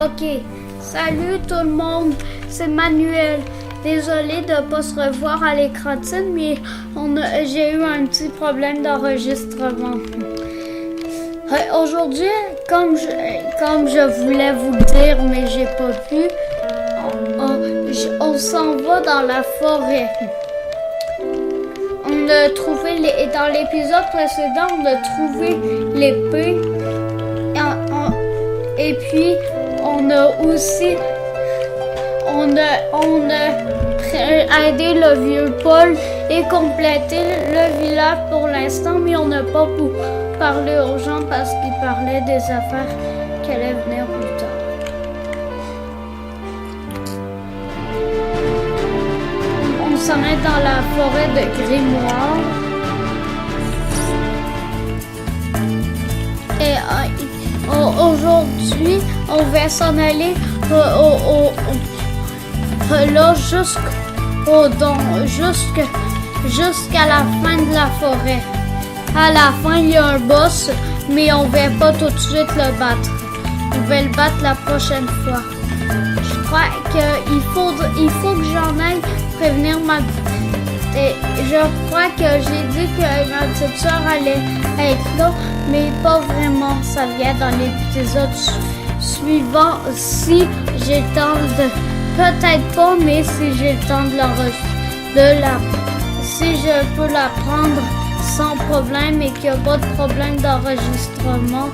Ok, salut tout le monde, c'est Manuel. Désolé de ne pas se revoir à l'écran de scène, mais j'ai eu un petit problème d'enregistrement. Aujourd'hui, comme je voulais vous le dire, mais j'ai pas pu, on s'en va dans la forêt. On a trouvé, dans l'épisode précédent, on a trouvé l'épée. Et puis, on a aussi aidé le vieux Paul et complété le village pour l'instant, mais on n'a pas pu parler aux gens parce qu'ils parlaient des affaires qui allaient venir plus tard. On s'en est dans la forêt de Grimoire. Et aujourd'hui, on va s'en aller là jusqu'à la fin de la forêt. À la fin, il y a un boss, mais on va pas tout de suite le battre. On va le battre la prochaine fois. Je crois qu'il faut que j'en aille prévenir ma... Et je crois que j'ai dit que ma petite soeur allait être là, mais pas vraiment. Ça vient dans l'épisode suivant. Si j'ai le temps de... Peut-être pas, mais si j'ai le temps si je peux la prendre sans problème et qu'il n'y a pas de problème d'enregistrement.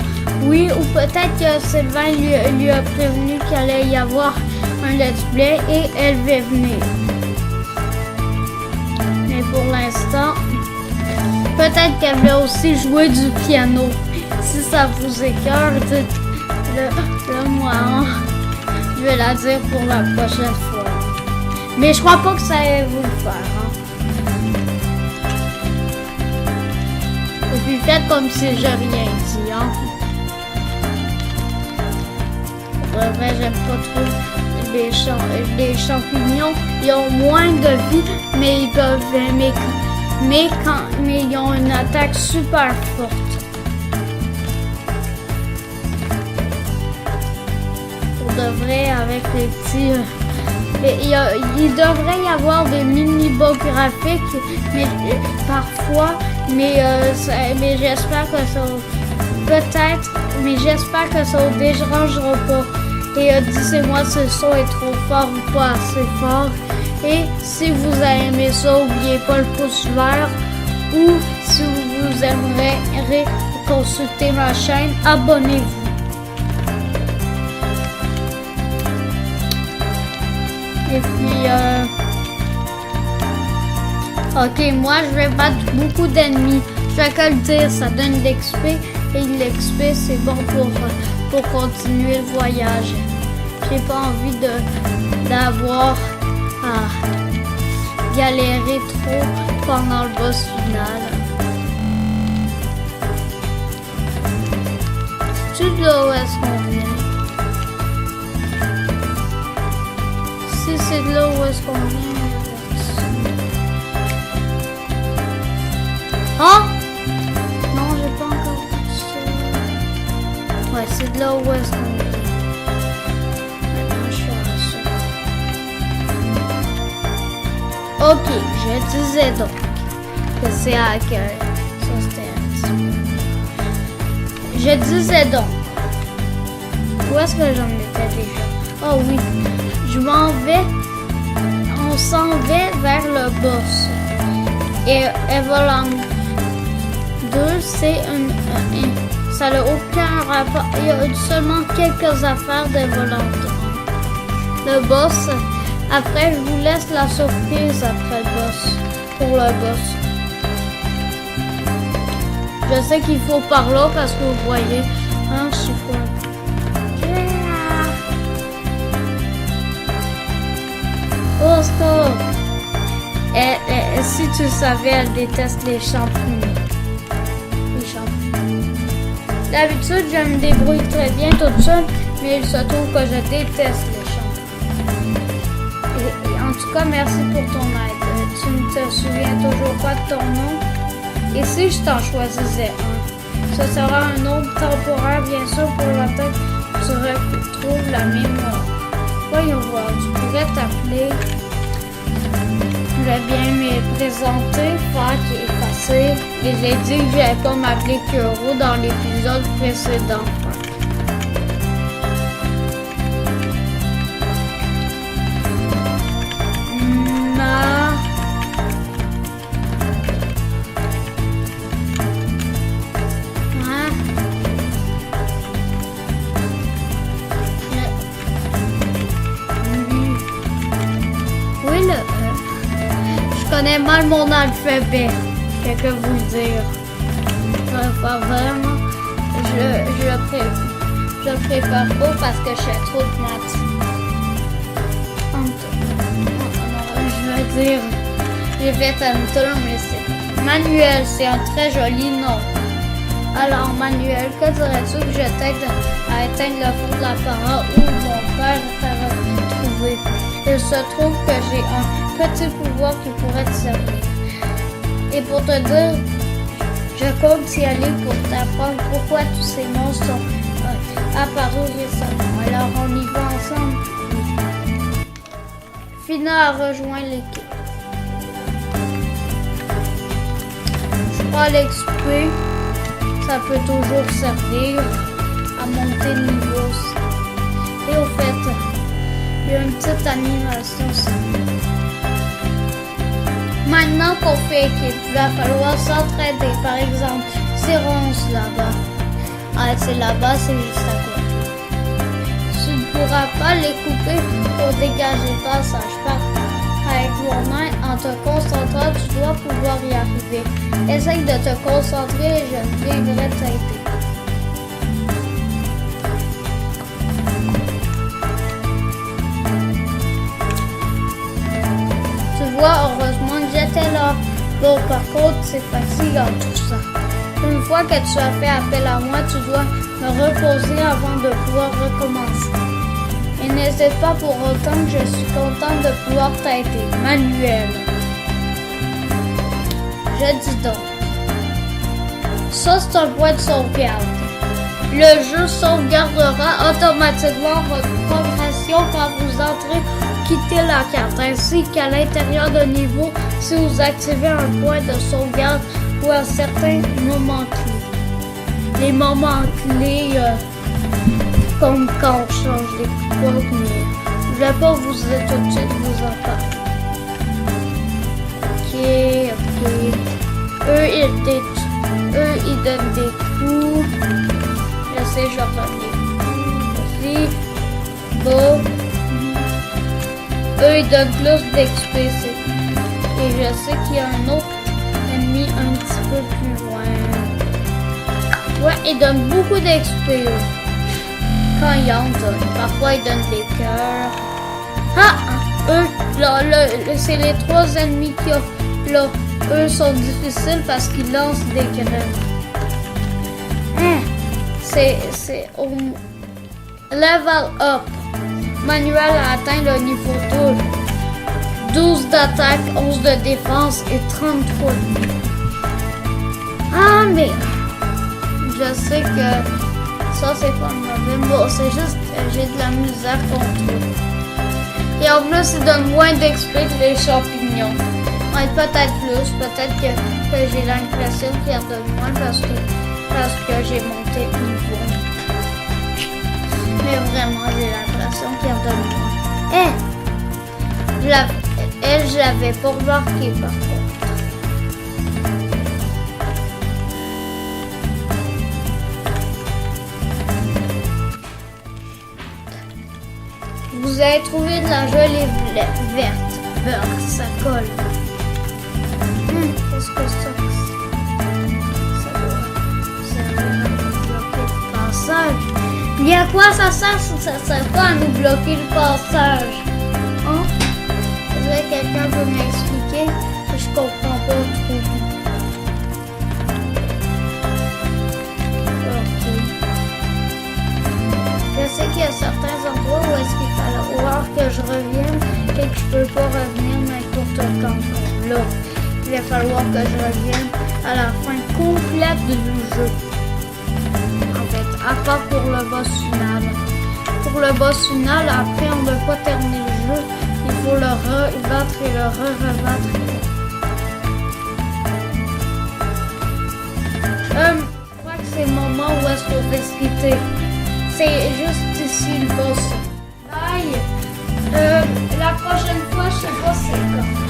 Oui, ou peut-être que Sylvain lui a prévenu qu'il allait y avoir un let's play et elle va venir. Mais pour l'instant, peut-être qu'elle va aussi jouer du piano. Si ça vous écoeure, dites-le moi. Je vais la dire pour la prochaine fois. Mais je crois pas que ça allait vous le faire. Et puis faites comme si j'ai rien dit. Vrai, j'aime pas trop les champignons. Ils ont moins de vie, mais ils peuvent mais ils ont une attaque super forte. Devrait avec les petits il devrait y avoir des mini-bugs graphiques mais parfois mais j'espère que ça peut-être mais j'espère que ça vous dérangera pas et dites-moi si le son est trop fort ou pas assez fort et si vous avez aimé ça, n'oubliez pas le pouce vert ou si vous aimeriez consulter ma chaîne, abonnez-vous. Et puis, ok, moi je vais battre beaucoup d'ennemis. Je vais que le dire, ça donne de l'XP et l'XP c'est bon pour continuer le voyage. J'ai pas envie d'avoir à galérer trop pendant le boss final. Tu de là où est-ce qu'on vient? C'est de là où est-ce qu'on vient. Ah! Non, j'ai pas encore vu ça. Ouais, c'est de là où est-ce qu'on vient. Maintenant, je suis à ça. Ok, je disais donc que c'est à quel... Ça, c'était un petit peu... Je disais donc. Où est-ce que j'en étais déjà? Oh oui. Je m'en vais, on s'en va vers le boss. Et Evoland 2, c'est ça n'a aucun rapport. Il y a seulement quelques affaires d'Evoland 2. Le boss, après, je vous laisse la surprise après le boss, pour le boss. Je sais qu'il faut par là parce que vous voyez, je suis fou. Oh, stop! Si tu savais, elle déteste les champignons. D'habitude, je me débrouille très bien toute seule, mais il se trouve que je déteste les champignons. Et en tout cas, merci pour ton aide. Tu ne te souviens toujours pas de ton nom? Et si je t'en choisissais un? Ce sera un nom temporaire, bien sûr, pour la tête. tu retrouves la mémoire. Voyons voir, tu pourrais t'appeler. Je vais bien me présenter, faire qui est facile. Et j'ai dit que je n'allais pas m'appeler Kuro dans l'épisode précédent. Je connais mal mon alphabet. Que vous dire. Vraiment, je prépare pas parce que je fais trop de maths. Je veux dire, j'ai fait un tour, mais c'est Manuel, c'est un très joli nom. Alors Manuel, que dirais-tu que je t'aide à éteindre le fond de l'appareil où mon père t'a retrouvé? Il se trouve que j'ai un petit pouvoir qui pourrait te servir. Et pour te dire, je compte y aller pour t'apprendre pourquoi tous ces monstres sont apparus récemment. Alors on y va ensemble. Fina a rejoint l'équipe. Je prends l'XP. Ça peut toujours servir à monter de niveau aussi. Et au fait, il y a une petite animation aussi. Maintenant qu'on fait équipe, il va falloir s'entraider. Par exemple, c'est Ronce là-bas. Ah, c'est là-bas, c'est juste à côté. Tu ne pourras pas les couper pour dégager le passage. Avec mon main, en te concentrant, tu dois pouvoir y arriver. Essaye de te concentrer et je viendrai t'aider. Tu vois, heureusement que j'étais là. Bon, par contre, c'est fatigant tout ça. Une fois que tu as fait appel à moi, tu dois me reposer avant de pouvoir recommencer. Et n'hésite pas pour autant que je suis contente de pouvoir t'aider. Manuel. Je dis donc. Ça, c'est un point de sauvegarde. Le jeu sauvegardera automatiquement votre progression quand vous entrez ou quittez la carte. Ainsi qu'à l'intérieur de niveau, si vous activez un point de sauvegarde ou à certains moments clés. Les moments clés... comme quand on change les couleurs, mais je vais pas vous dire tout de suite vous en parler. Ok. Eux, ils donnent des coups. Je sais, je leur donne des coups. Aussi. Bon. Eux, ils donnent plus d'XP. Et je sais qu'il y a un autre ennemi un petit peu plus loin. Ouais, ils donnent beaucoup d'XP. Quand ils en donnent. Parfois, ils donnent des cœurs. Ah! Eux, là, c'est les trois ennemis qu'il y a. Là, eux sont difficiles parce qu'ils lancent des graines. C'est au level up. Manuel a atteint le niveau 2. 12 d'attaque, 11 de défense et 33 de vie. Ah, mais je sais que ça, c'est pas mauvais. Bon, c'est juste j'ai de la misère contre eux. Et en plus, ils donnent moins d'XP que les champignons. Ouais, peut-être plus. Peut-être que j'ai l'impression qu'ils en donnent moins parce que j'ai monté de niveau. Mais vraiment, j'ai l'impression qu'ils en donnent moins. Je l'avais pas remarqué par contre. Vous avez trouvé de la gelée verte. Beurre, ça colle. Qu'est-ce que ça doit servir à nous bloquer le passage. Mais à quoi ça sert si ça sert pas à nous bloquer le passage? Hein? Est-ce que quelqu'un peut m'expliquer? Je comprends pas trop. Je sais qu'il y a certains endroits où est-ce qu'il fallait voir que je revienne et que je peux pas revenir n'importe quand. Là, il va falloir que je revienne à la fin complète du jeu. En fait, à part pour le boss final. pour le boss final. Après, on ne peut pas terminer le jeu. Il faut le rebattre et le rebattre. Je crois que c'est le moment où est-ce qu'on fait se quitter. C'est juste ici le boss. Bye. La prochaine fois, je sais pas c'est quand.